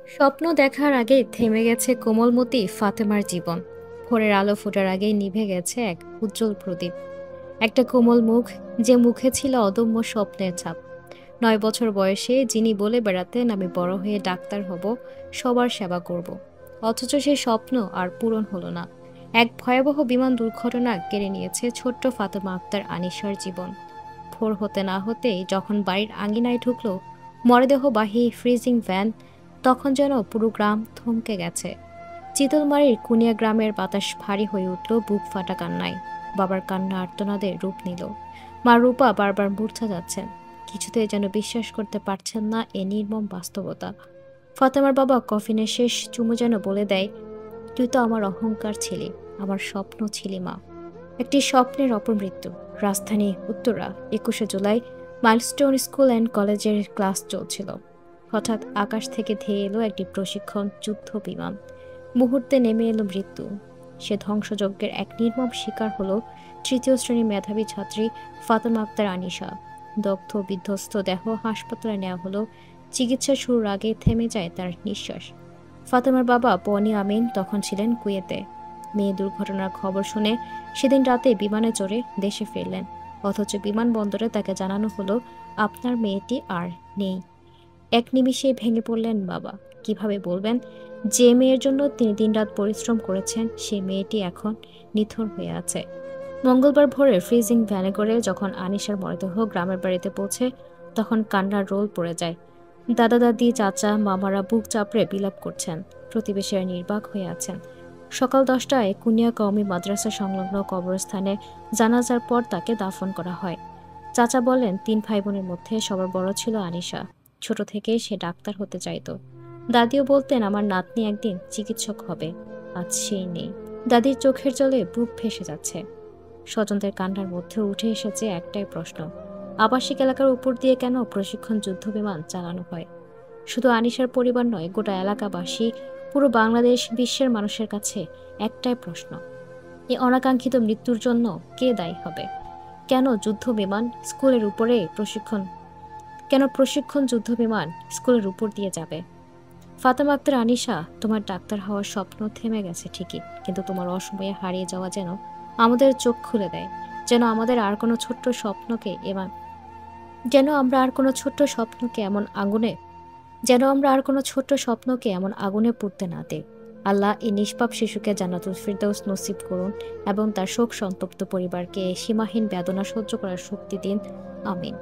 স্বপ্ন দেখার আগেই থেমে গেছে কোমলমতি ফাতেমার জীবন। ভোরের আলো ফোটার আগেই নিভে গেছে এক উজ্জ্বল প্রদীপ। একটা কোমল মুখ, যে মুখে ছিল অদম্য স্বপ্নের ছাপ। 9 বছর বয়সে যিনি বলে বেড়াতেন, আমি বড় হয়ে ডাক্তার হব, সবার সেবা করব। অথচ সেই স্বপ্ন আর পূরণ হলো না। এক ভয়াবহ বিমান দুর্ঘটনা কেড়ে নিয়েছে ছোট্ট ফাতেমা আক্তার আনিশার জীবন। ভোর হতে না হতেই যখন বাড়ির আঙিনায় ঢুকলো মরদেহবাহী ফ্রিজিং ভ্যান, তখন যেন পুরো গ্রাম থমকে গেছে। চিতলমারির কুনিয়া গ্রামের বাতাস ভারী হয়ে উঠল বুক ফাটা কান্নায়। বাবার কান্না আর্তনাদের রূপ নিল। মা রূপা বারবার মূর্ছা যাচ্ছেন, কিছুতেই যেন বিশ্বাস করতে পারছেন না এ নির্মম বাস্তবতা। ফাতেমার বাবা কফিনের শেষ চুমু যেন বলে দেয়, তুই তো আমার অহংকার ছিলি, আমার স্বপ্ন ছিলি মা। একটি স্বপ্নের অপমৃত্যু। রাজধানী উত্তরা, 21শে জুলাই। মাইলস্টোন স্কুল অ্যান্ড কলেজের ক্লাস চলছিল। হঠাৎ আকাশ থেকে ধেয়ে এলো একটি প্রশিক্ষণ যুদ্ধ বিমান। মুহূর্তে নেমে এলো মৃত্যু। সে ধ্বংসযজ্ঞের এক নির্মম শিকার হলো তৃতীয় শ্রেণীর মেধাবী ছাত্রী ফাতেমা আক্তার আনিশা। দগ্ধ বিধ্বস্ত দেহ হাসপাতালে নেওয়া হলো। চিকিৎসা শুরুর আগে থেমে যায় তার নিঃশ্বাস। ফাতেমার বাবা বনি আমিন তখন ছিলেন কুয়েতে। মেয়ে দুর্ঘটনার খবর শুনে সেদিন রাতে বিমানে চড়ে দেশে ফিরলেন। অথচ বিমানবন্দরে তাকে জানানো হলো, আপনার মেয়েটি আর নেই। এক নিমিষেই ভেঙে পড়লেন বাবা। কিভাবে বলবেন, যে মেয়ের জন্য তিনি দিনরাত পরিশ্রম করেছেন, সেই মেয়েটি এখন নিথর হয়ে আছে। মঙ্গলবার ভোরে ফ্রিজিং ভ্যানে করে যখন আনিশার মরদেহ গ্রামের বাড়িতে পৌঁছে, তখন কান্নার রোল পড়ে যায়। দাদা দাদি, চাচা, মামারা বুক চাপড়ে বিলাপ করছেন। প্রতিবেশীরা নির্বাক হয়ে আছেন। সকাল 10টায় কুনিয়া কওমি মাদ্রাসা সংলগ্ন কবরস্থানে জানাজার পর তাকে দাফন করা হয়। চাচা বলেন, 3 ভাই বোনের মধ্যে সবার বড় ছিল আনিশা। ছোট থেকেই সে ডাক্তার হতে চাইতো। দাদিও বলতেন, আমার নাতনি একদিন চিকিৎসক হবে। আজ সেই নেই। দাদির চোখের জলে বুক ভেসে যাচ্ছে। স্বজনদের কান্নার মধ্যে উঠে এসেছে একটাই প্রশ্ন, আবাসিক এলাকার উপর দিয়ে কেন প্রশিক্ষণ যুদ্ধ বিমান চালানো হয়? শুধু আনিশার পরিবার নয়, গোটা এলাকাবাসী, পুরো বাংলাদেশ, বিশ্বের মানুষের কাছে একটাই প্রশ্ন, এই অনাকাঙ্ক্ষিত মৃত্যুর জন্য কে দায়ী হবে? কেন যুদ্ধ বিমান স্কুলের উপরে প্রশিক্ষণ কেন প্রশিক্ষণ যুদ্ধ বিমান স্কুলের উপর দিয়ে যাবে? ফাতেমা আক্তার আনিশা, তোমার ডাক্তার হওয়ার স্বপ্ন থেমে গেছে ঠিকই, কিন্তু তোমার অসময়ে হারিয়ে যাওয়া যেন আমাদের চোখ খুলে দেয়। যেন আমাদের আর কোনো ছোট্ট স্বপ্নকে এমন যেন আমরা আর কোনো ছোট্ট স্বপ্নকে এমন আগুনে যেন আমরা আর কোনো ছোট্ট স্বপ্নকে এমন আগুনে পুড়তে না দেই। আল্লাহ এই নিষ্পাপ শিশুকে জান্নাতুল ফিরদৌস নসিব করুন এবং তার শোক সন্তপ্ত পরিবারকে সীমাহীন বেদনা সহ্য করার শক্তি দিন। আমিন।